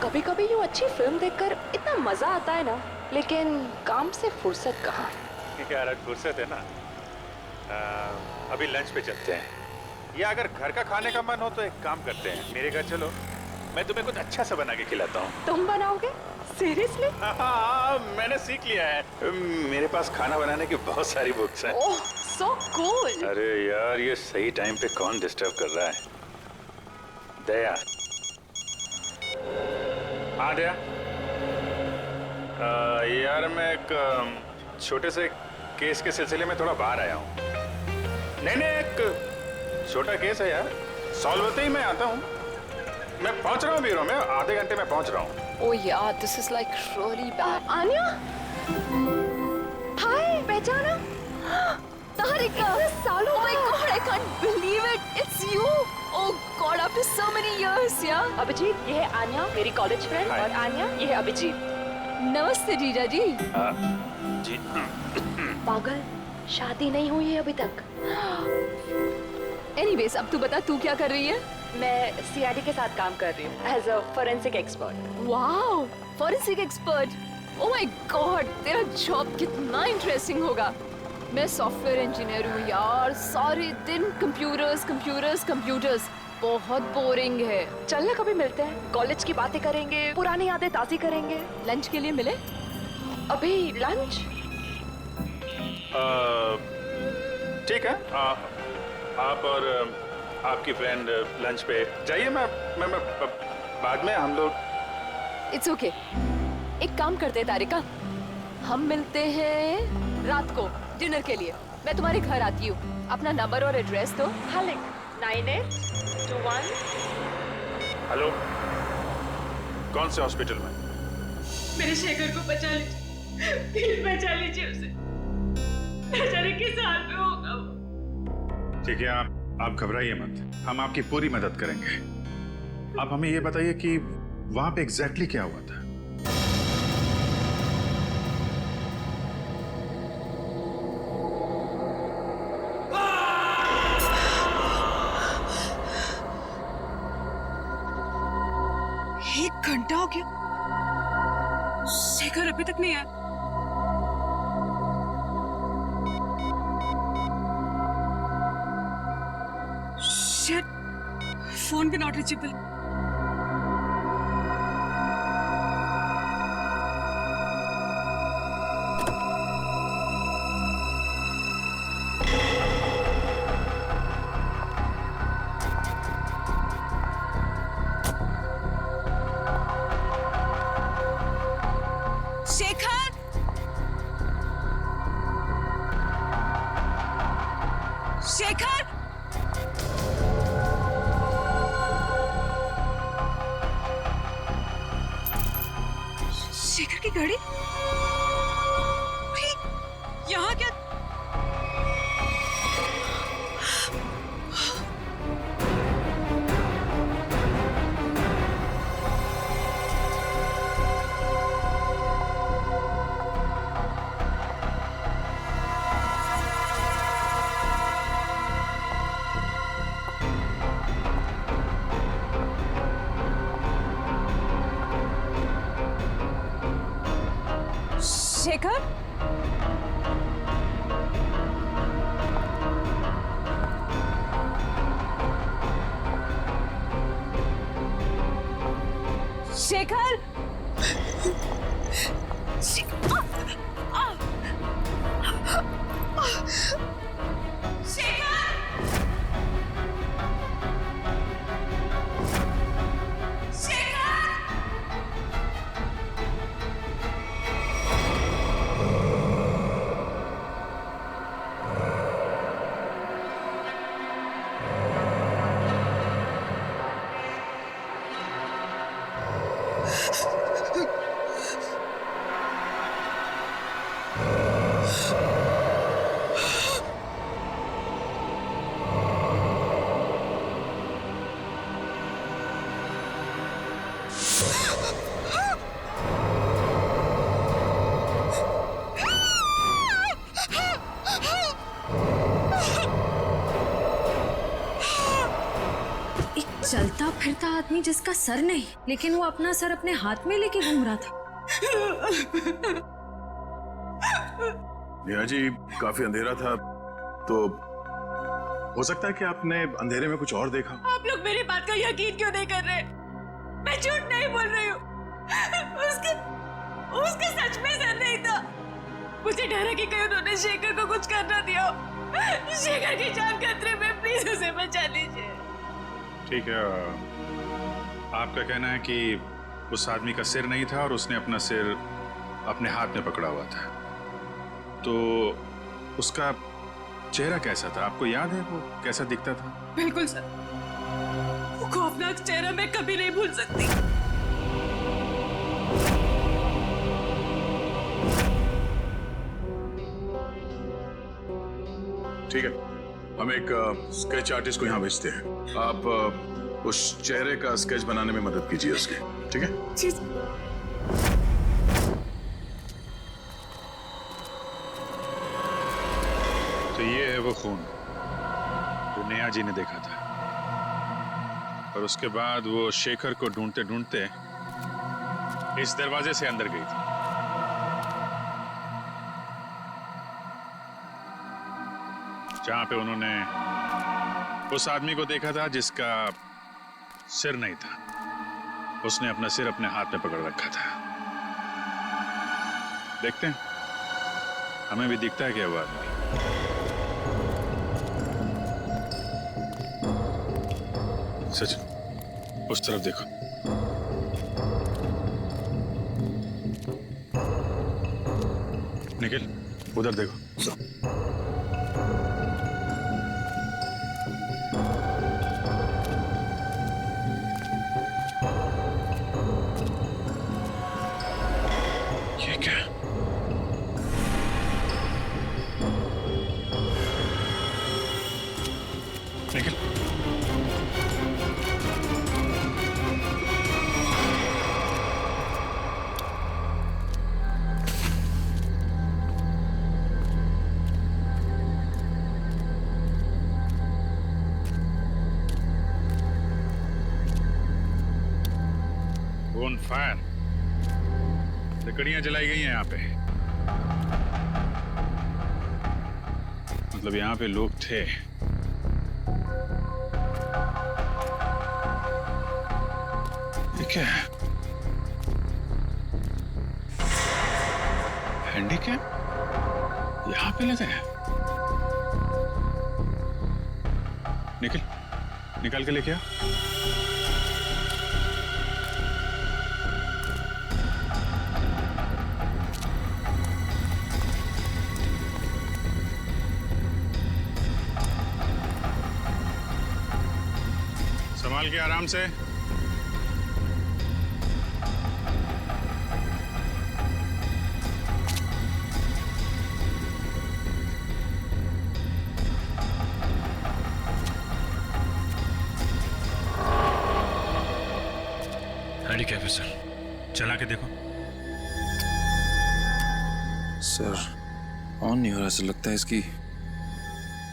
कभी कभी यूँ अच्छी फिल्म देखकर इतना मजा आता है ना, लेकिन काम से फुर्सत कहाँ। यार आज फुर्सत है ना, अभी लंच पे चलते हैं, या अगर घर का खाने का मन हो तो एक काम करते हैं, मेरे घर चलो, मैं तुम्हें कुछ अच्छा सा बना के खिलाता हूँ। तुम बनाओगे? सीरियसली? हाँ, मैंने सीख लिया है, मेरे पास खाना बनाने की बहुत सारी बुक्स हैं। ओह, सो कूल। अरे यार ये सही टाइम पे कौन डिस्टर्ब कर रहा है? दया। हाँ दया। यार मैं एक छोटे से केस के सिलसिले में थोड़ा बाहर आया हूँ। नहीं नहीं, एक छोटा केस है यार, सॉल्व होते ही मैं आता हूँ। मैं पहुँच रहा हूँ ब्यूरो में, आधे घंटे में पहुँच रहा हूँ। ओह यार, this is like really bad. Anya, hi, पहचाना? तारिका, सालों। Oh my God, I can't believe it. It's you. Oh God, after so many years, yeah. Abhijit, ये है आन्या, मेरी कॉलेज फ्रेंड, और आन्या, ये है अभिजीत। नमस्ते जीजा जी। जी। पागल, शादी नहीं हुई है अभी तक। Anyways, अब तू बता, तू क्या कर रही है? मैं सीआईडी के साथ काम कर रही हूँ as a forensic expert. Wow, forensic expert. Oh my god, तेरा जॉब कितना इंटरेस्टिंग होगा। मैं सॉफ्टवेयर इंजीनियर हूँ यार, सारे दिन कंप्यूटर्स कंप्यूटर्स कंप्यूटर्स, बहुत बोरिंग है। चलना कभी मिलते हैं, कॉलेज की बातें करेंगे, पुरानी यादें ताज़ी करेंगे। लंच के लिए मिले? अभी लंच? ठीक है, आप और आपकी फ्रेंड लंच पे जाइए, मैं बाद में हम लोग। इट्स ओके, एक काम करते हैं तारिका, हम मिलते हैं रात को डिनर के लिए। मैं तुम्हारे घर आती हूँ, अपना नंबर और एड्रेस दो। हाँ, लिख 9821। हेलो, कौन से हॉस्पिटल में? मेरे शेखर को बचा लीजिए, प्लीज बचा लीजिए उसे, बेचारे किस हाल में होगा वो। ठीक है, आप घबराइए मत, हम आपकी पूरी मदद करेंगे। आप हमें ये बताइए कि वहां पे एग्जैक्टली क्या हुआ था? एक घंटा हो गया, शेखर अभी तक नहीं आया। शिट, फोन भी नॉट रीचेबल। शेखर, शेखर, शेखर की गाड़ी यहाँ क्या? शेखर, शेखर, चलता फिरता था आदमी जिसका सर नहीं, लेकिन वो अपना सर अपने हाथ में लेके घूम रहा था। नेहा जी, काफी अंधेरा था, तो हो सकता है कि आपने अंधेरे में कुछ और देखा। आप लोग मेरी बात का यकीन क्यों नहीं कर रहे? मैं झूठ नहीं बोल रही हूँ। उसका सच में सर नहीं था। मुझे डर है कि कहीं उन्होंने शेखर को कुछ करना दिया हो। शेखर की जान खतरे में, प्लीज उसे बचा लीजिए। ठीक है, आपका कहना है कि उस आदमी का सिर नहीं था और उसने अपना सिर अपने हाथ में पकड़ा हुआ था, तो उसका चेहरा कैसा था? आपको याद है वो कैसा दिखता था? बिल्कुल सर, वो खौफनाक चेहरा मैं कभी नहीं भूल सकती। ठीक है, हम एक स्केच आर्टिस्ट को यहाँ भेजते हैं। आप उस चेहरे का स्केच बनाने में मदद कीजिए उसकी, ठीक है? जी। तो ये है वो खून जो नेहा जी ने देखा था, और उसके बाद वो शेखर को ढूंढते ढूंढते इस दरवाजे से अंदर गई थी। जहां पे उन्होंने उस आदमी को देखा था जिसका सिर नहीं था। उसने अपना सिर अपने हाथ में पकड़ रखा था। देखते हैं, हमें भी दिखता है क्या वो आदमी। सच, उस तरफ देखो। निखिल, उधर देखो। ये क्या? निखिल, ऑन फायर, लकड़ियां जलाई गई हैं यहाँ पे। मतलब यहाँ पे लोग थे। ये क्या है? हैंडीकैप यहाँ पे लगे हैं। निकल, निकाल के लेके आ। संभाल के आराम से। हैंडीकैप है सर, चला के देखो। सर, ऑन नहीं हो रहा। सर, लगता है इसकी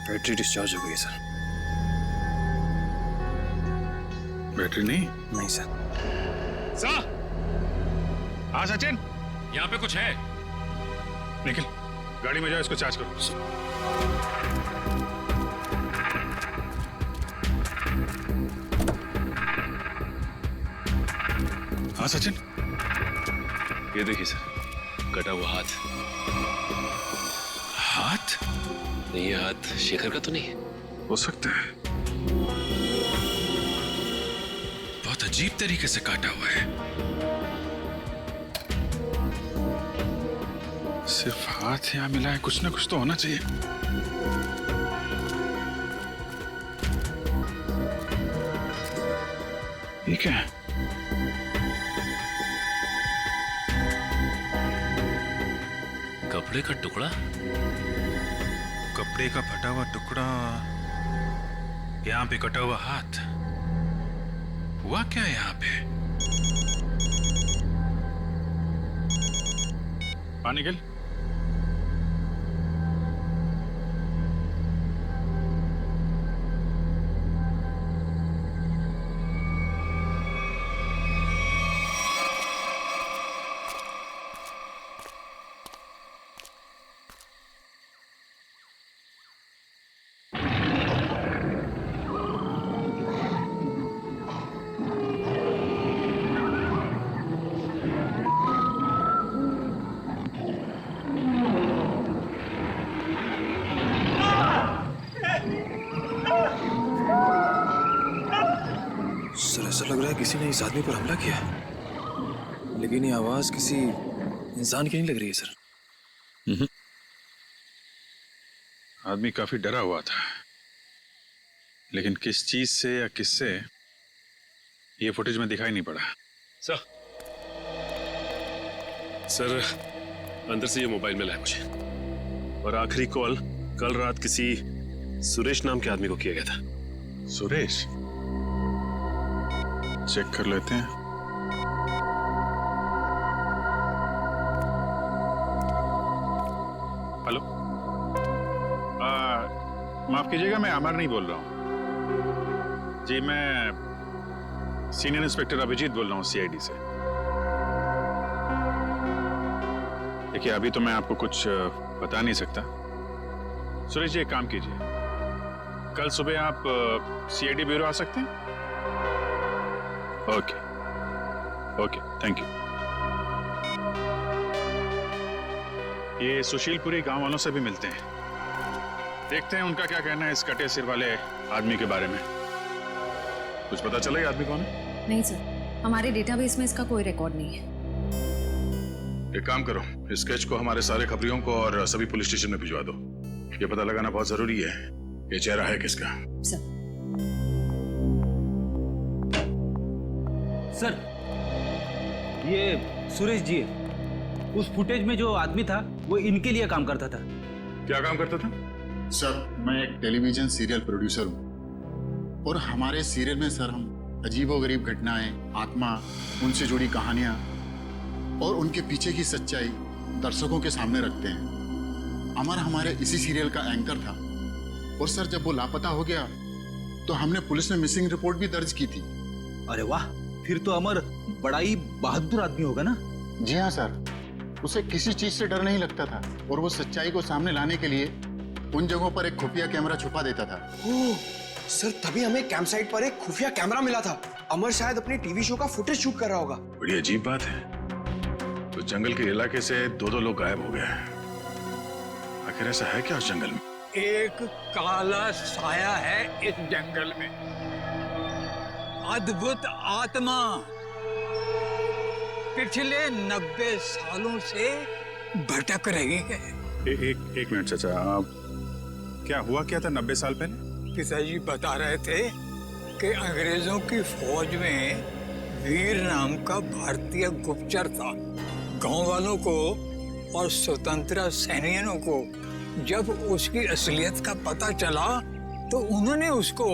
बैटरी डिस्चार्ज हो गई है सर। बैटरी नहीं? नहीं सर। हाँ सचिन, यहाँ पे कुछ है। निखिल, गाड़ी में जाओ, इसको चार्ज करो। हाँ सचिन, ये देखिए सर, कटा हुआ हाथ। हाथ? नहीं, ये हाथ शेखर का तो नहीं? हो सकता है। बहुत अजीब तरीके से काटा हुआ है। सिर्फ हाथ यहाँ मिला है, कुछ ना कुछ तो होना चाहिए। ये क्या है? कपड़े का टुकड़ा। कपड़े का फटा हुआ टुकड़ा, यहाँ पे कटा हुआ हाथ। हुआ क्या है यहाँ पे? निखिल, किसी ने इस आदमी पर हमला किया, लेकिन ये आवाज किसी इंसान की नहीं लग रही है सर। आदमी काफी डरा हुआ था, लेकिन किस चीज से या किससे ये फुटेज में दिखाई नहीं पड़ा। सर अंदर से ये मोबाइल मिला है मुझे, और आखिरी कॉल कल रात किसी सुरेश नाम के आदमी को किया गया था। सुरेश, चेक कर लेते हैं। हेलो, माफ कीजिएगा, मैं अमर नहीं बोल रहा हूँ जी। मैं सीनियर इंस्पेक्टर अभिजीत बोल रहा हूँ सीआईडी से। देखिए, अभी तो मैं आपको कुछ बता नहीं सकता। सुरेश जी, एक काम कीजिए, कल सुबह आप सीआईडी ब्यूरो आ सकते हैं? Okay okay, thank you. ये सुशीलपुरी गांव वालों से भी मिलते हैं, देखते हैं उनका क्या कहना है इस कटे सिर वाले आदमी के बारे में। कुछ पता चला ये आदमी कौन है? नहीं सर, हमारे डेटाबेस में इसका कोई रिकॉर्ड नहीं है। एक काम करो, इस स्केच को हमारे सारे खबरियों को और सभी पुलिस स्टेशन में भिजवा दो। ये पता लगाना बहुत जरूरी है ये चेहरा है किसका। सर, ये सुरेश जी है। उस फुटेज में जो आदमी था वो इनके लिए काम करता था। क्या काम करता था? सर, मैं एक टेलीविजन सीरियल प्रोड्यूसर हूँ और हमारे सीरियल में सर हम अजीबोगरीब घटनाएं, आत्मा, उनसे जुड़ी कहानियां और उनके पीछे की सच्चाई दर्शकों के सामने रखते हैं। अमर हमारे इसी सीरियल का एंकर था और सर जब वो लापता हो गया तो हमने पुलिस में मिसिंग रिपोर्ट भी दर्ज की थी। अरे वाह, फिर तो अमर बड़ा ही बहादुर आदमी होगा ना? जी हाँ सर, उसे किसी चीज से डर नहीं लगता था और वो सच्चाई को सामने लाने के लिए उन जगहों पर एक खुफिया कैमरा छुपा देता था। ओह, सर तभी हमें कैंप साइट पर एक खुफिया कैमरा मिला था। अमर शायद अपने टीवी शो का फुटेज शूट कर रहा होगा। बड़ी अजीब बात है, तो जंगल के इलाके से दो लोग गायब हो गए। आखिर ऐसा है क्या उस जंगल में? एक काला साया है इस जंगल में, अद्भुत आत्मा। पिछले 90 सालों से भटक रही है। एक मिनट चाचा, आप क्या हुआ क्या था 90 साल पहले? पिताजी बता रहे थे कि अंग्रेजों की फौज में वीर नाम का भारतीय गुप्तचर था। गांव वालों को और स्वतंत्रता सैनिकों को जब उसकी असलियत का पता चला तो उन्होंने उसको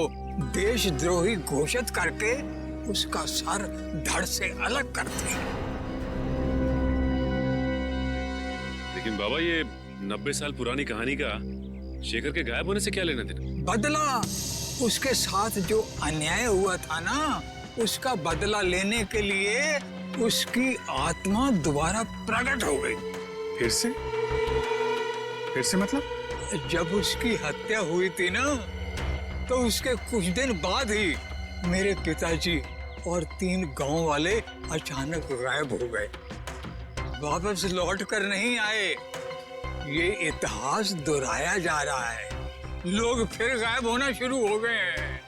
देशद्रोही घोषित करके उसका सर धड़ से अलग कर दिया। लेकिन बाबा, ये 90 साल पुरानी कहानी का शेखर के गायब होने से क्या लेना देना? बदला, उसके साथ जो अन्याय हुआ था ना, उसका बदला लेने के लिए उसकी आत्मा दोबारा प्रकट हो गई। फिर से मतलब? जब उसकी हत्या हुई थी ना, तो उसके कुछ दिन बाद ही मेरे पिताजी और 3 गांव वाले अचानक गायब हो गए, वापस लौट कर नहीं आए। ये इतिहास दोहराया जा रहा है, लोग फिर गायब होना शुरू हो गए हैं।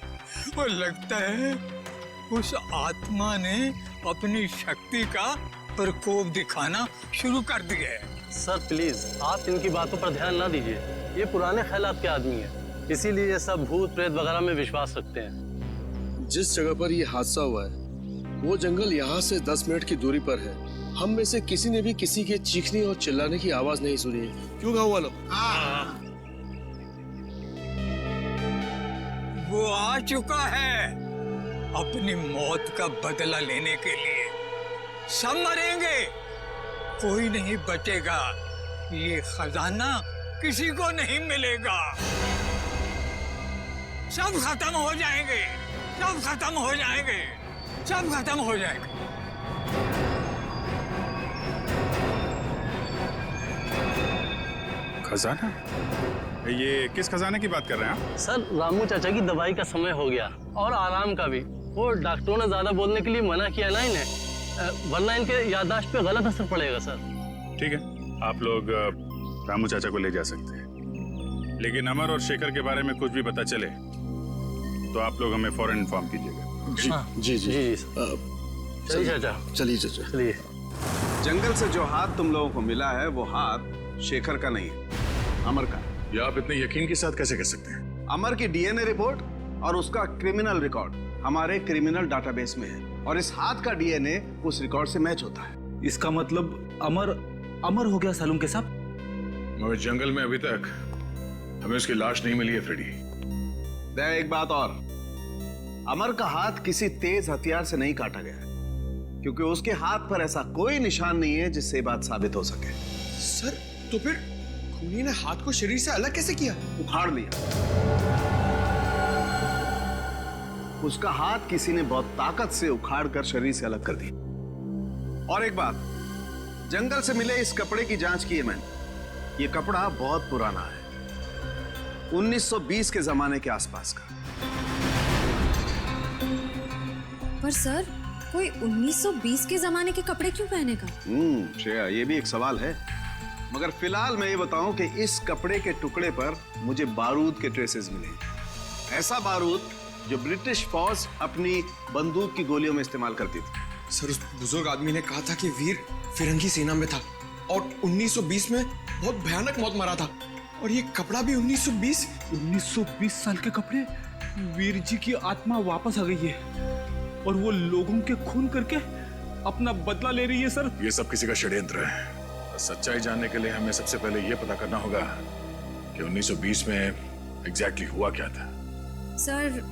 और लगता है उस आत्मा ने अपनी शक्ति का प्रकोप दिखाना शुरू कर दिया है। सर प्लीज, आप इनकी बातों पर ध्यान ना दीजिए। ये पुराने ख्यालात के आदमी हैं, इसीलिए ये सब भूत प्रेत वगैरह में विश्वास रखते हैं। जिस जगह पर ये हादसा हुआ है वो जंगल यहाँ से 10 मिनट की दूरी पर है। हम में से किसी ने भी किसी के चीखने और चिल्लाने की आवाज नहीं सुनी है। क्यों गाँव वालों? वो आ चुका है अपनी मौत का बदला लेने के लिए। सब मरेंगे, कोई नहीं बचेगा। ये खजाना किसी को नहीं मिलेगा। सब खत्म हो जाएंगे, सब खत्म हो जाएंगे, सब खत्म हो जाएंगे। खजाना? ये किस खजाने की बात कर रहे हैं आप? सर, रामू चाचा की दवाई का समय हो गया और आराम का भी। वो डॉक्टरों ने ज्यादा बोलने के लिए मना किया ना इन्हें, वरना इनके याददाश्त पे गलत असर पड़ेगा सर। ठीक है, आप लोग रामू चाचा को ले जा सकते हैं, लेकिन अमर और शेखर के बारे में कुछ भी पता चले तो आप लोग हमें फौरन इन्फॉर्म कीजिएगा। जी जी जी जी चलिए चाचा। चलिए चाचा। चलिए। जंगल से जो हाथ तुम लोगों को मिला है वो हाथ शेखर का नहीं है, अमर का। ये आप इतने यकीन के साथ कैसे कह सकते हैं? अमर की डीएनए रिपोर्ट और उसका क्रिमिनल रिकॉर्ड हमारे क्रिमिनल डाटाबेस में है और इस हाथ का डीएनए उस रिकॉर्ड से मैच होता है। इसका मतलब अमर हो गया सालूम के साथ। मगर जंगल में अभी तक हमें उसकी लाश नहीं मिली है फ्रेडी। एक बात और, अमर का हाथ किसी तेज हथियार से नहीं काटा गया है क्योंकि उसके हाथ पर ऐसा कोई निशान नहीं है जिससे ये बात साबित हो सके। सर तो फिर खूनी ने हाथ को शरीर से अलग कैसे किया? उखाड़ लिया। उसका हाथ किसी ने बहुत ताकत से उखाड़ कर शरीर से अलग कर दिया। और एक बात, जंगल से मिले इस कपड़े की जांच की है मैंने। ये कपड़ा बहुत पुराना है, 1920 के जमाने के आसपास का। पर सर, कोई 1920 के जमाने के कपड़े क्यों पहनेगा? श्रेया, ये भी एक सवाल है। मगर फिलहाल मैं ये बताऊं कि इस कपड़े के टुकड़े पर मुझे बारूद के ट्रेसेस मिले। ऐसा बारूद जो ब्रिटिश फौज अपनी बंदूक की गोलियों में इस्तेमाल करती थी। सर उस बुजुर्ग आदमी ने कहा था कि वीर फिरंगी सेना में था और 1920 में बहुत भयानक मौत मरा था। और ये कपड़ा भी 1920 साल के कपड़े। वीर जी की आत्मा वापस आ गई है और वो लोगों के खून करके अपना बदला ले रही है सर। ये सब किसी का षड्यंत्र है। सच्चाई जानने के लिए हमें सबसे पहले ये पता करना होगा कि 1920 में एग्जैक्टली हुआ क्या था। सर,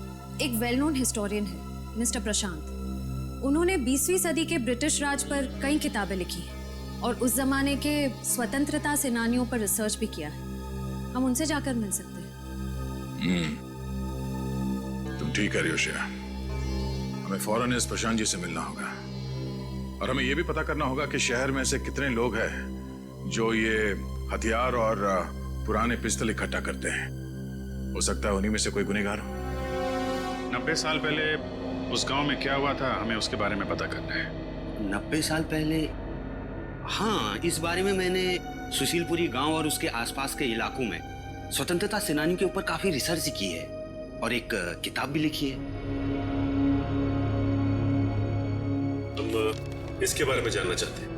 एक वेल नोन हिस्टोरियन है मिस्टर प्रशांत। उन्होंने 20वीं सदी के ब्रिटिश राज पर कई किताबें लिखी हैं और उस जमाने के स्वतंत्रता सेनानियों पर रिसर्च भी किया है। हम उनसे जाकर मिल सकते हैं। तुम ठीक कह रही हो श्रेया। हमें फौरन इस प्रशांत जी से मिलना होगा और हमें यह भी पता करना होगा कि शहर में से कितने लोग हैं जो ये हथियार और पुराने पिस्तौल इकट्ठा करते हैं। हो सकता है उन्हीं में से कोई गुनहगार हो। 90 साल पहले उस गांव में क्या हुआ था, हमें उसके बारे में पता करना है। 90 साल पहले? हाँ, इस बारे में मैंने सुशीलपुरी गांव और उसके आसपास के इलाकों में स्वतंत्रता सेनानियों के ऊपर काफी रिसर्च की है और एक किताब भी लिखी है। हम इसके बारे में जानना चाहते हैं।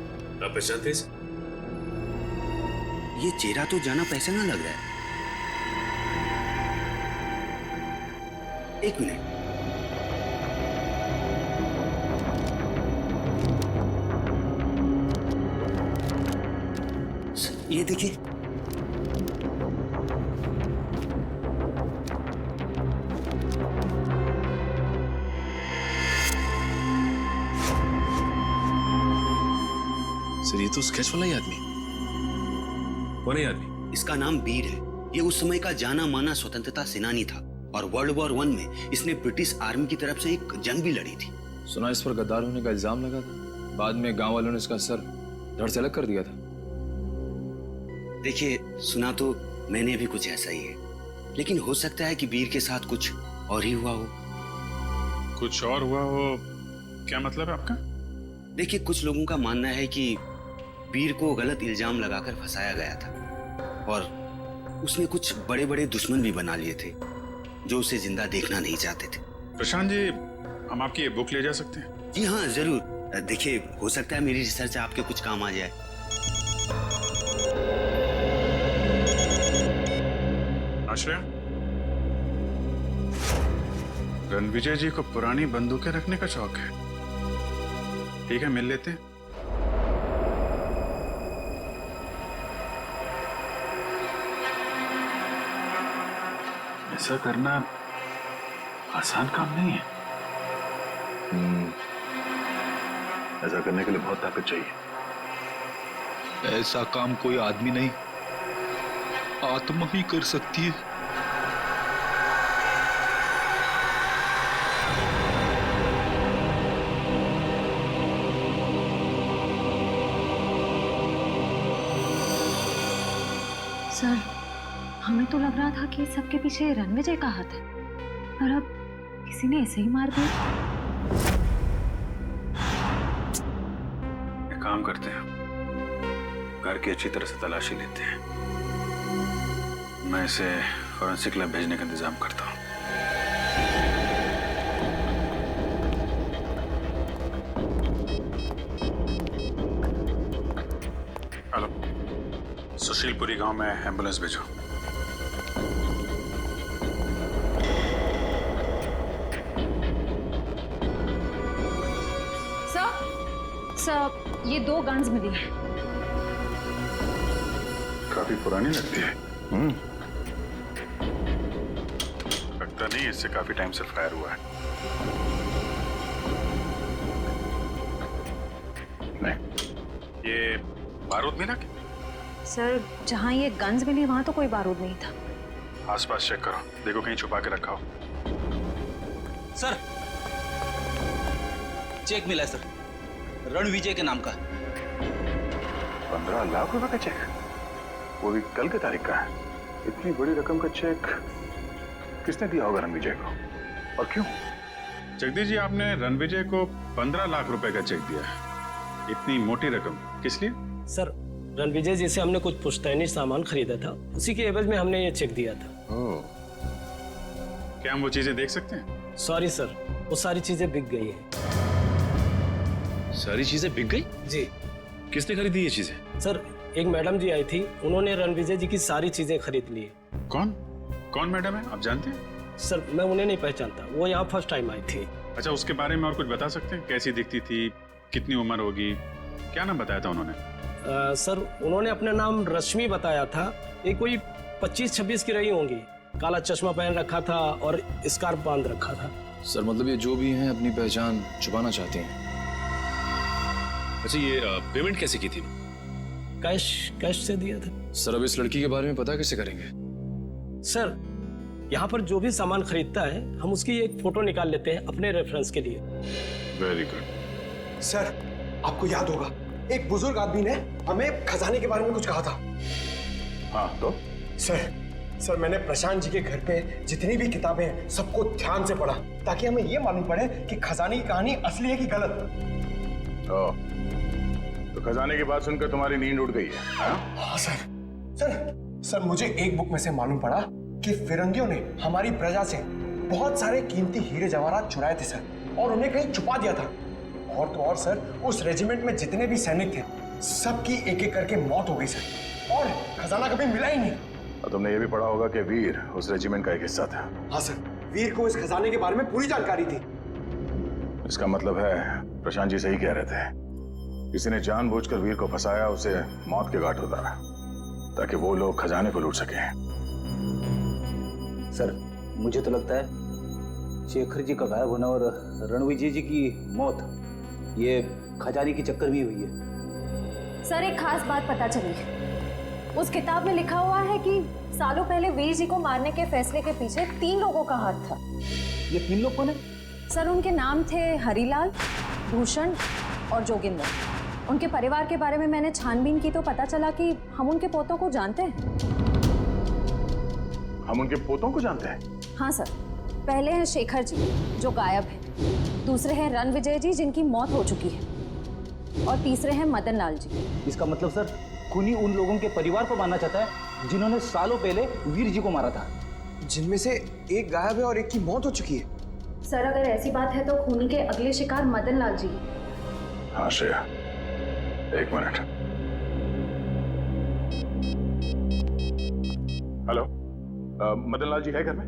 आप पहचानते हैं इसे? ये चेहरा तो जाना पहचाना लग रहा है। एक मिनट। ये देखिए। सर ये तो स्केच वाला ही आदमी। कौन है आदमी? इसका नाम वीर है। ये उस समय का जाना माना स्वतंत्रता सेनानी था और वर्ल्ड वॉर 1 में इसने ब्रिटिश आर्मी की तरफ से एक जंग भी लड़ी थी। सुना इस पर गद्दार होने का इल्जाम लगा था। बाद में गांव वालों ने इसका सर धड़ से अलग कर दिया था। देखिए, सुना तो मैंने भी कुछ ऐसा ही है, लेकिन हो सकता है कि वीर के साथ कुछ और ही हुआ हो। कुछ और हुआ हो? क्या मतलब है आपका? देखिए, कुछ लोगों का मानना है कि वीर को गलत इल्जाम लगाकर फंसाया गया था और उसने कुछ बड़े बड़े दुश्मन भी बना लिए थे जो उसे जिंदा देखना नहीं चाहते थे। प्रशांत जी, हम आपकी ये बुक ले जा सकते हैं? जी हाँ, जरूर। देखिए, हो सकता है मेरी रिसर्च आपके कुछ काम आ जाए। आश्रय, रणविजय जी को पुरानी बंदूकें रखने का शौक है। ठीक है, मिल लेते हैं। ऐसा करना आसान काम नहीं है। ऐसा करने के लिए बहुत ताकत चाहिए। ऐसा काम कोई आदमी नहीं, आत्मा ही कर सकती है। सर, हमें तो लग रहा था कि सबके पीछे रणविजय का हाथ है, पर अब किसी ने ऐसे ही मार दिया। एक काम करते हैं, घर की अच्छी तरह से तलाशी लेते हैं। मैं इसे फॉरेंसिक लैब भेजने का इंतजाम करता हूँ। सुशीलपुरी गांव में एम्बुलेंस भेजो। सर ये 2 गन्स मिली हैं। काफी पुरानी लगती है। लगता नहीं इससे काफी टाइम से फायर हुआ है। नहीं, ये बारूद मिला क्या? सर जहाँ ये गन्स मिली वहाँ तो कोई बारूद नहीं था। आसपास चेक करो, देखो कहीं छुपा के रखा हो। सर चेक मिला है सर, रणविजय के नाम का। 15 लाख रुपए का चेक, वो भी कल की तारीख का है। इतनी बड़ी रकम का चेक किसने दिया होगा रणविजय को, और क्यों? जगदीश जी, आपने रणविजय को 15 लाख रुपए का चेक दिया है। इतनी मोटी रकम किस लिए? सर रणविजय जी से हमने कुछ पुश्तैनी सामान खरीदा था, उसी के एवज में हमने ये चेक दिया था। ओह, क्या हम वो चीजें देख सकते हैं? सॉरी सर, वो सारी चीजें बिक गई हैं। सारी चीजें बिक गई? जी। किसने खरीदी ये चीजें? सर एक मैडम जी आई थी, उन्होंने रणविजय जी की सारी चीजें खरीद ली। कौन कौन मैडम है, आप जानते हैं? सर मैं उन्हें नहीं पहचानता, वो यहाँ फर्स्ट टाइम आई थी। अच्छा, उसके बारे में और कुछ बता सकते हैं? कैसी दिखती थी, कितनी उम्र होगी, क्या नाम बताया था उन्होंने? सर उन्होंने अपना नाम रश्मि बताया था। ये कोई 25-26 की रही होंगी। काला चश्मा पहन रखा था और स्कार्फ बांध रखा था। सर मतलब ये जो भी हैं अपनी पहचान छुपाना चाहती हैं। अच्छा, ये पेमेंट कैसे की थी? कैश से दिया था। सर अब इस लड़की के बारे में पता कैसे करेंगे? सर यहाँ पर जो भी सामान खरीदता है हम उसकी एक फोटो निकाल लेते हैं अपने रेफरेंस के लिए। Very good. सर आपको याद होगा, एक बुजुर्ग आदमी ने हमें खजाने के बारे में कुछ कहा था। हाँ तो? सर मैंने प्रशांत जी के घर पे जितनी भी किताबें हैं सबको ध्यान से पढ़ा, ताकि हमें ये मालूम पड़े कि खजाने की कहानी असली है कि गलत। तो खजाने की बात सुनकर तुम्हारी नींद उड़ गई है? हाँ सर मुझे एक बुक में से मालूम पड़ा कि फिरंगियों ने हमारी प्रजा से बहुत सारे कीमती हीरे जवाहरात चुराए थे सर, और उन्हें कहीं छुपा दिया था। और तो और सर, उस रेजिमेंट में जितने भी सैनिक थे सबकी एक एक करके मौत हो गई सर, और खजाना कभी मिला ही नहीं। और तुमने ये भी पढ़ा होगा कि वीर उस रेजिमेंट का एक हिस्सा था। हाँ सर, वीर को इस खजाने के बारे में पूरी जानकारी थी। इसका मतलब है प्रशांत जी सही कह रहे थे, किसी ने जानबूझकर वीर को फंसाया, उसे मौत के घाट उतारा, ताकि वो लोग खजाने को लूट सके। सर मुझे तो लगता है शेखर जी का गायब होना और रणविजय जी की मौत ये खजाने की चक्कर में हुई है। सर एक खास बात पता चली है, उस किताब में लिखा हुआ है कि सालों पहले वीर जी को मारने के फैसले के पीछे 3 लोगों का हाथ था। ये 3 लोग कौन है? सर उनके नाम थे हरिलाल, भूषण और जोगिंदर। उनके परिवार के बारे में मैंने छानबीन की तो पता चला कि हम उनके पोतों को जानते हैं। हम उनके पोतों को जानते हैं? हाँ सर, पहले हैं शेखर जी जो गायब है, दूसरे हैं रणविजय जी जिनकी मौत हो चुकी है, और तीसरे हैं मदन लाल जी। इसका मतलब सर खूनी उन लोगों के परिवार को मारना चाहता है जिन्होंने सालों पहले वीर जी को मारा था, जिनमें से एक गायब है और एक की मौत हो चुकी है। सर अगर ऐसी बात है तो खूनी के अगले शिकार मदन लाल जी। हाँ श्रेया, एक मिनट। हेलो, मदन लाल जी है घर में?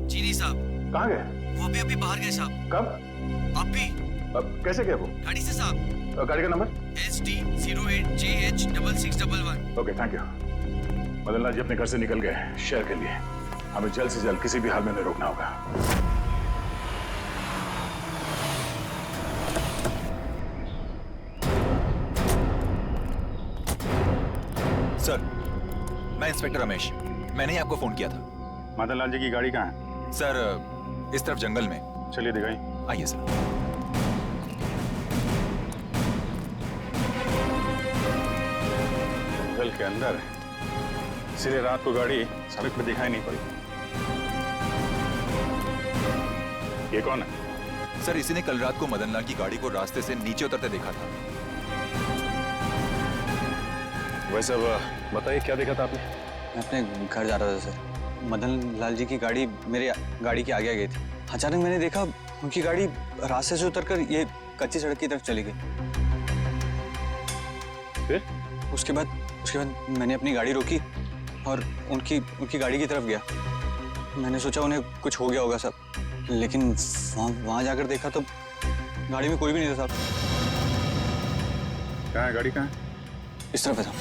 जी नहीं साहब। कहाँ गए? वो अभी बाहर गए साहब। कब? अभी। कैसे गए वो? गाड़ी से साहब। गाड़ी का number? SD 08JH6611। Okay, thank you. Madan Lal ji अपने घर से निकल गए शहर के लिए, हमें जल्द से जल्द किसी भी हाल में नहीं रोकना होगा। सर, मैं इंस्पेक्टर रमेश, मैंने ही आपको फोन किया था। मदन लाल जी की गाड़ी कहाँ है? सर इस तरफ जंगल में। चलिए दिखाई। आइए सर। जंगल के अंदर है, इसलिए रात को गाड़ी सड़क पर दिखाई नहीं पड़ी। ये कौन है? सर इसी ने कल रात को मदन लाल की गाड़ी को रास्ते से नीचे उतरते देखा था। वैसे बताइए क्या देखा था आपने? मैं अपने घर जा रहा था सर, मदन लाल जी की गाड़ी मेरे गाड़ी के आगे आ गई थी। अचानक मैंने देखा उनकी गाड़ी रास्ते से उतरकर ये कच्ची सड़क की तरफ चली गई। फिर? उसके बाद उसके बाद मैंने अपनी गाड़ी रोकी और उनकी गाड़ी की तरफ गया। मैंने सोचा उन्हें कुछ हो गया होगा साहब, लेकिन वहाँ जाकर देखा तो गाड़ी में कोई भी नहीं था साहब। कहाँ है गाड़ी, कहाँ है? इस तरफ है साहब।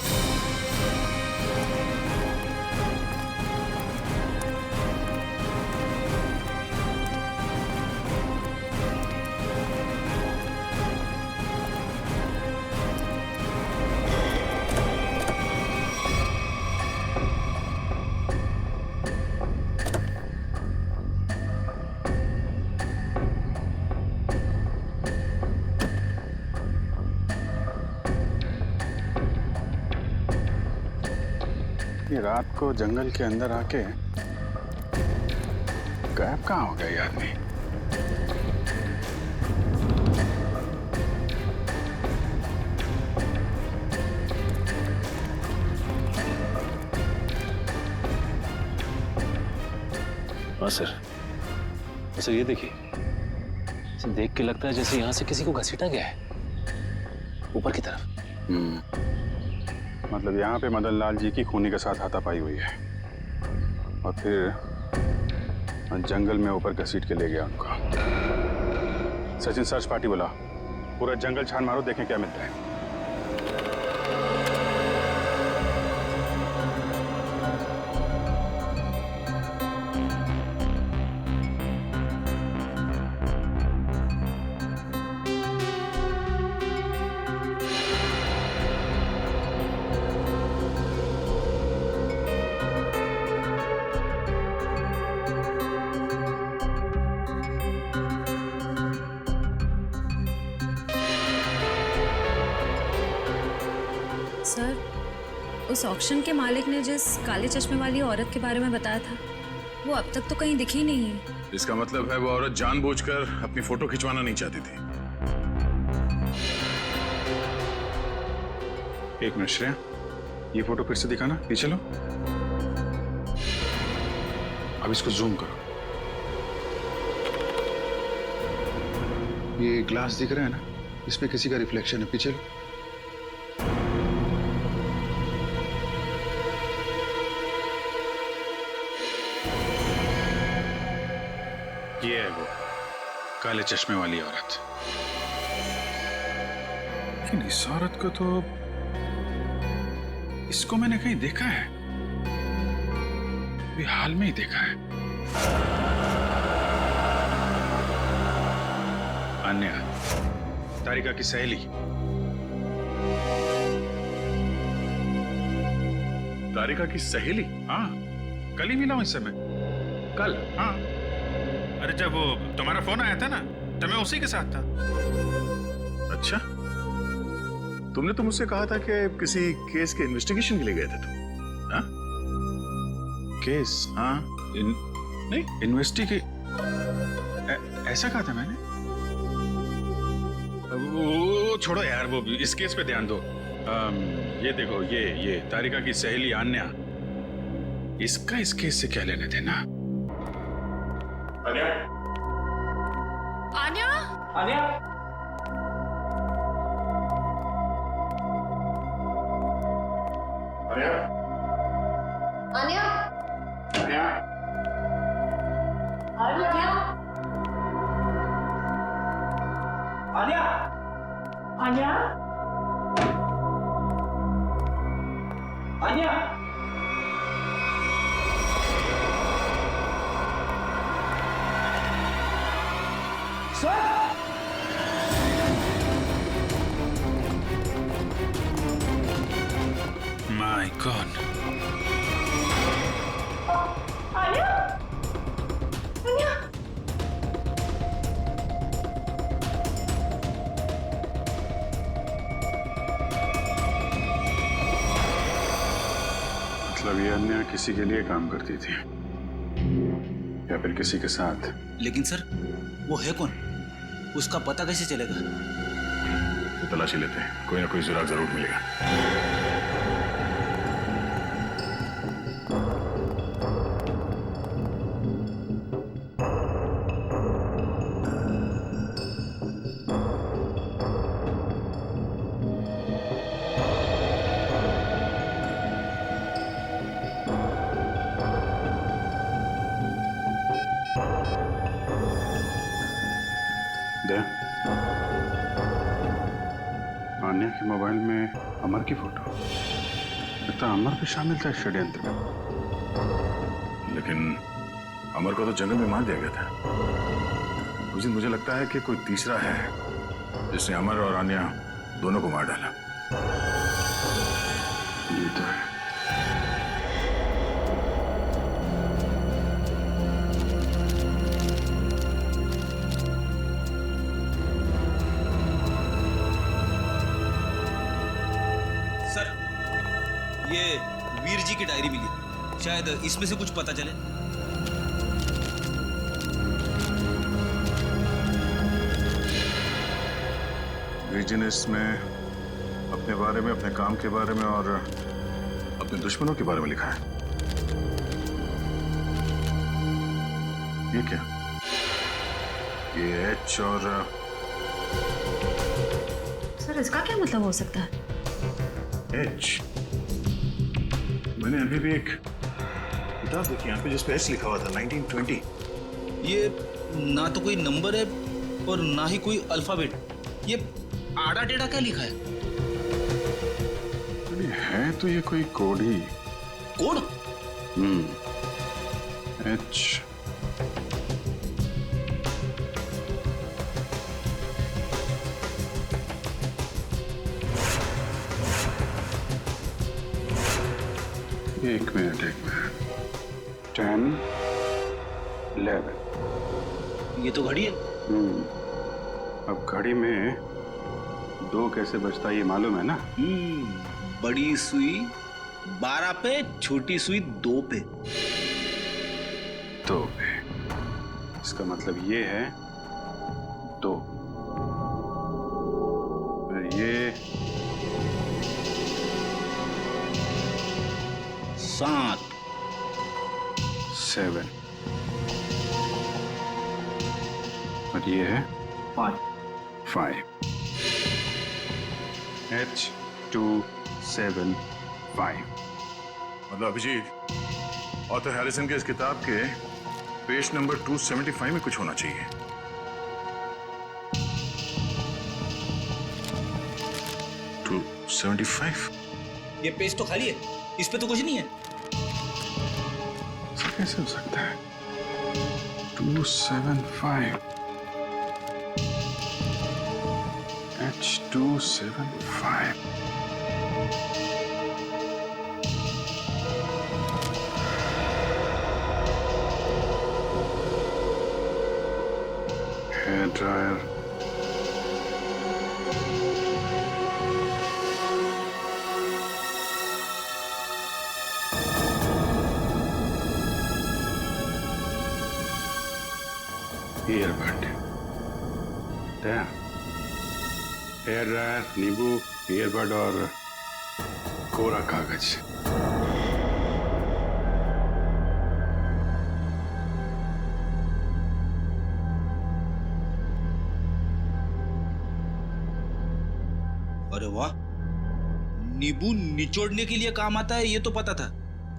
ये रात को जंगल के अंदर आके गायब कहाँ हो गया ये आदमी? हाँ सर ये देखिए, इसे देख के लगता है जैसे यहाँ से किसी को घसीटा गया है ऊपर की तरफ। मतलब यहाँ पे मदन लाल जी की खूनी के साथ हाथापाई हुई है और फिर जंगल में ऊपर घसीट के ले गया उनको। सचिन सर्च पार्टी बुला, पूरा जंगल छान मारो, देखें क्या मिलता है। सर, उस ऑक्शन के मालिक ने जिस काले चश्मे वाली औरत के बारे में बताया था, वो अब तक तो कहीं दिखी नहीं है। इसका मतलब है वो औरत जानबूझकर अपनी फोटो खिंचवाना नहीं चाहती थी। एक मिनट श्रेया, ये फोटो फिर से दिखाना, पीछे लो। अब इसको जूम करो। ये ग्लास दिख रहा है ना, इसमें किसी का रिफ्लेक्शन है, पीछे लो। ये है वो काले चश्मे वाली औरत। लेकिन इस औरत को तो, इसको मैंने कहीं देखा है, अभी हाल में ही देखा है। अन्या, तारिका की सहेली। तारिका की सहेली? हाँ, कल ही मिला हूं इससे मैं, कल। हाँ, अरे जब वो तुम्हारा फोन आया था ना, तो मैं उसी के साथ था। अच्छा, तुमने तो मुझसे कहा था कि किसी केस के इन्वेस्टिगेशन के लिए गए थे तुम। हाँ, केस? हाँ, नहीं इन्वेस्टिगे, ऐसा कहा था मैंने। वो छोड़ो यार, वो इस केस पे ध्यान दो। ये देखो, ये तारिका की सहेली आन्या, इसका इस केस से क्या लेने देना? आन्या? आन्या? आन्या? आन्या? आन्या? आन्या? आन्या? आन्या? आन्या? आन्या? My God. आन्या? आन्या? मतलब ये अन्या किसी के लिए काम करती थी या फिर किसी के साथ? लेकिन सर, वो है कौन? उसका पता कैसे चलेगा? तो तलाशी लेते हैं, कोई ना कोई सुराग जरूर मिलेगा। आन्या के मोबाइल में अमर की फोटो। लगता अमर भी शामिल था इस षड्यंत्र में। लेकिन अमर को तो जंगल में मार दिया गया था। उस दिन मुझे लगता है कि कोई तीसरा है जिसने अमर और आन्या दोनों को मार डाला। ये तो है। सर, ये वीर जी की डायरी मिली, शायद इसमें से कुछ पता चले। वीर जी ने इसमें अपने बारे में, अपने काम के बारे में और अपने दुश्मनों के बारे में लिखा है। ये क्या? ये एच और सर इसका क्या मतलब हो सकता है? एच। मैंने अभी भी एक किताब देखी यहाँ पे जिसपे एच लिखा हुआ था, 1920। ये ना तो कोई नंबर है और ना ही कोई अल्फाबेट। ये आड़ा टेढ़ा क्या लिखा है? है तो ये कोई कोड ही। कोड? एच। एक मिनट 10, 11। ये तो घड़ी है। अब घड़ी में 2 कैसे बजता है ये मालूम है ना? बड़ी सुई 12 पे, छोटी सुई 2 पे। 2 पे। इसका मतलब ये है 2। और ये 7, 7। और ये है 5। H275। मतलब अभिजीत, ऑथर हैरिसन के इस किताब के पेज नंबर 275 में कुछ होना चाहिए। टू 75? ये पेज तो खाली है, इस पे तो कुछ नहीं है। कैसे हो सकता है? 275 H275। Hair dryer, earbud, hair dryer, नींबू, ईयरबड और कोरा कागज। अरे वाह, नींबू निचोड़ने के लिए काम आता है ये तो पता था,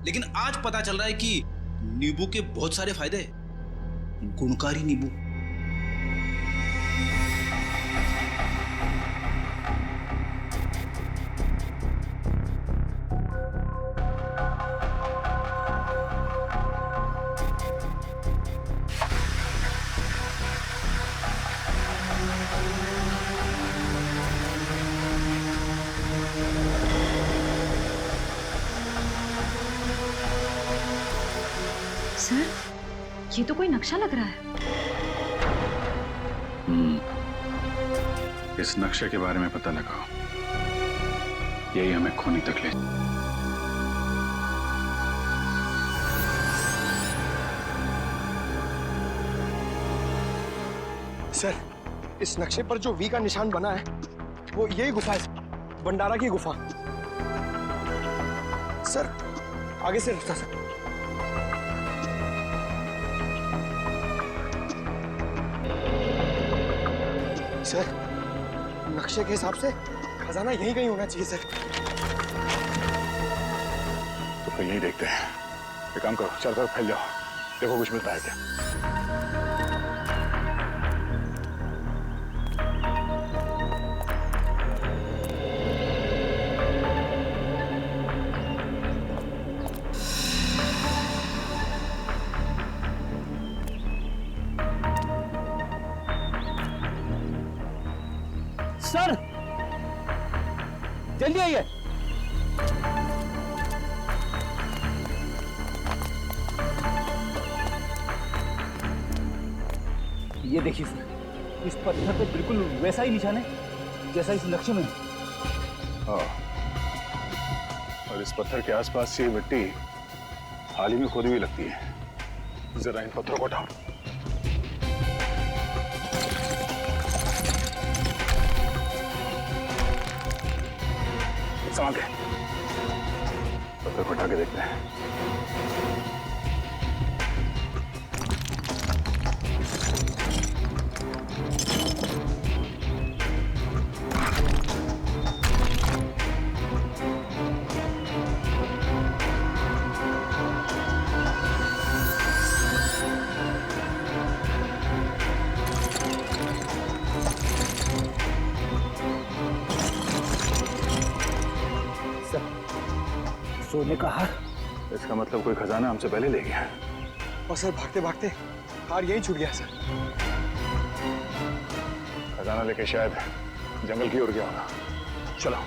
लेकिन आज पता चल रहा है कि नींबू के बहुत सारे फायदे हैं। गुणकारी नींबू। सर, ये तो कोई नक्शा लग रहा है। इस नक्शे के बारे में पता लगाओ, यही हमें खूनी तक ले। सर, इस नक्शे पर जो वी का निशान बना है वो यही गुफा है, भंडारा की गुफा। सर, आगे से रास्ता सर। सर, नक्शे के हिसाब से खजाना यहीं कहीं होना चाहिए सर। तो फिर यही देखते हैं। एक काम करो, चारों तरफ फैल जाओ, देखो कुछ मिलता है क्या। सर जल्दी आइए। ये देखिए सर, इस पत्थर पे बिल्कुल वैसा ही निशान है जैसा इस नक्शे में है। हाँ, और इस पत्थर के आसपास ये मिट्टी हाल ही में खोदी हुई लगती है। जरा इन पत्थरों को उठाओ। संभाल के पत्थर को उठा के देखते हैं। सोने का हार। इसका मतलब कोई खजाना हमसे पहले ले गया। और सर भागते भागते हार यहीं छूट गया सर। खजाना लेके शायद जंगल की ओर गया होगा। चलो।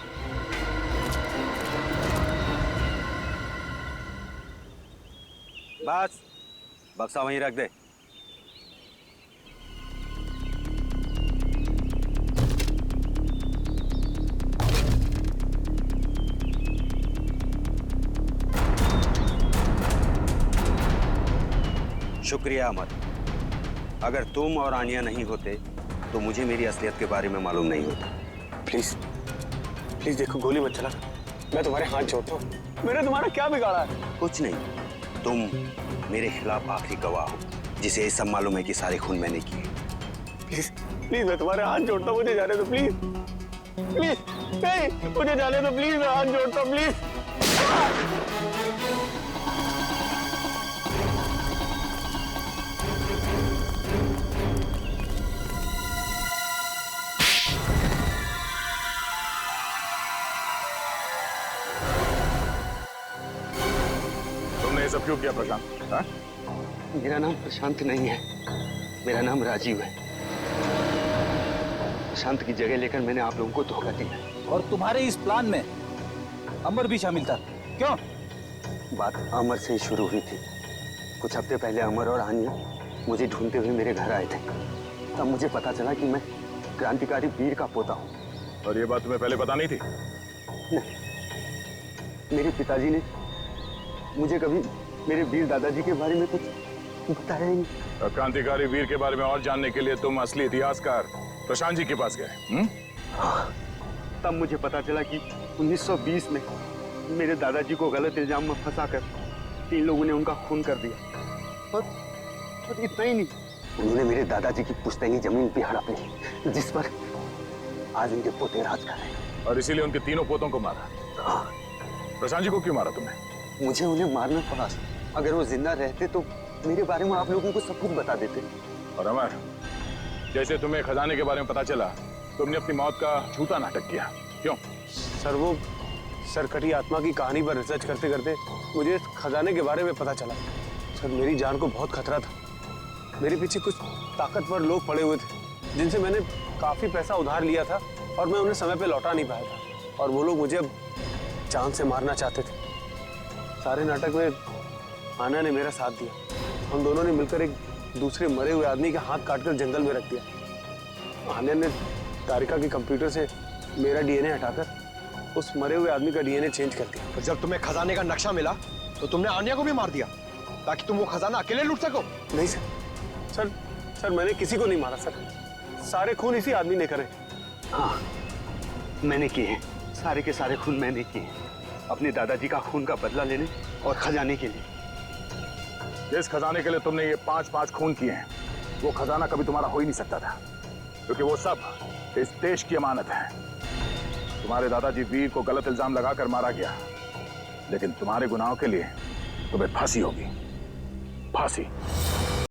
बस बक्सा वहीं रख दे। शुक्रिया अमर। अगर तुम और आनिया नहीं होते तो मुझे मेरी असलियत के बारे में मालूम नहीं होता। प्लीज प्लीज देखो, गोली मत चला। मैं तुम्हारे हाथ जोड़ता हूँ। मैंने तुम्हारा क्या बिगाड़ा है? कुछ नहीं, तुम मेरे खिलाफ आखिरी गवाह हो जिसे ये सब मालूम है कि सारे खून मैंने किए। प्लीज प्लीज मैं तुम्हारे हाथ जोड़ता हूँ, मुझे जाने दो प्लीज। प्लीज नहीं, मुझे जाने दो प्लीज, मैं हाथ जोड़ता हूँ प्लीज। सब क्यों किया प्रशांत? हाँ? मेरा नाम प्रशांत नहीं है, मेरा नाम राजीव है। प्रशांत की जगह लेकर मैंने आप लोगों को धोखा दिया। और तुम्हारे इस प्लान में अमर भी शामिल था, क्यों? बात अमर से ही शुरू हुई थी। कुछ हफ्ते पहले अमर और आनिया मुझे ढूंढते हुए मेरे घर आए थे। तब मुझे पता चला कि मैं क्रांतिकारी वीर का पोता हूँ। और ये बात तुम्हें पहले पता नहीं थी? नहीं, मेरे पिताजी ने मुझे कभी मेरे वीर दादाजी के बारे में कुछ बताया ही नहीं। क्रांतिकारी वीर के बारे में और जानने के लिए तुम असली इतिहासकार प्रशांत जी के पास गए? हाँ, तब मुझे पता चला कि 1920 में मेरे दादाजी को गलत इल्जाम में फंसाकर 3 लोगों ने उनका खून कर दिया। और इतना ही नहीं, उन्होंने मेरे दादाजी की पुश्तैनी जमीन भी हड़प ली, जिस पर आज उनके पोते राज कर रहे हैं। और इसीलिए उनके तीनों पोतों को मारा? हाँ। प्रशांत जी को क्यों मारा तुमने? मुझे उन्हें मारना पड़ा। अगर वो जिंदा रहते तो मेरे बारे में आप लोगों को सब कुछ बता देते। और अमर, जैसे तुम्हें खजाने के बारे में पता चला, तुमने अपनी मौत का झूठा नाटक किया, क्यों? सर वो सरकटी आत्मा की कहानी पर रिसर्च करते करते मुझे खजाने के बारे में पता चला। सर मेरी जान को बहुत खतरा था। मेरे पीछे कुछ ताकतवर लोग पड़े हुए थे जिनसे मैंने काफी पैसा उधार लिया था और मैं उन्हें समय पे लौटा नहीं पाया था। और वो लोग मुझे अब जान से मारना चाहते थे। सारे नाटक में आना ने मेरा साथ दिया। हम दोनों ने मिलकर एक दूसरे मरे हुए आदमी के हाथ काटकर जंगल में रख दिया। आन्या ने तारिका के कंप्यूटर से मेरा डीएनए हटाकर उस मरे हुए आदमी का डीएनए चेंज कर दिया। और जब तुम्हें खजाने का नक्शा मिला तो तुमने आन्या को भी मार दिया ताकि तुम वो खजाना अकेले लूट सको? नहीं सर मैंने किसी को नहीं मारा सर। सारे खून इसी आदमी ने करे। हाँ, मैंने किए हैं। सारे के सारे खून मैंने किए हैं, अपने दादाजी का खून का बदला लेने और खजाने के लिए। जिस खजाने के लिए तुमने ये 5-5 खून किए हैं, वो खजाना कभी तुम्हारा हो ही नहीं सकता था, क्योंकि वो सब इस देश की अमानत है। तुम्हारे दादाजी वीर को गलत इल्जाम लगाकर मारा गया, लेकिन तुम्हारे गुनाहों के लिए तुम्हें फांसी होगी। फांसी।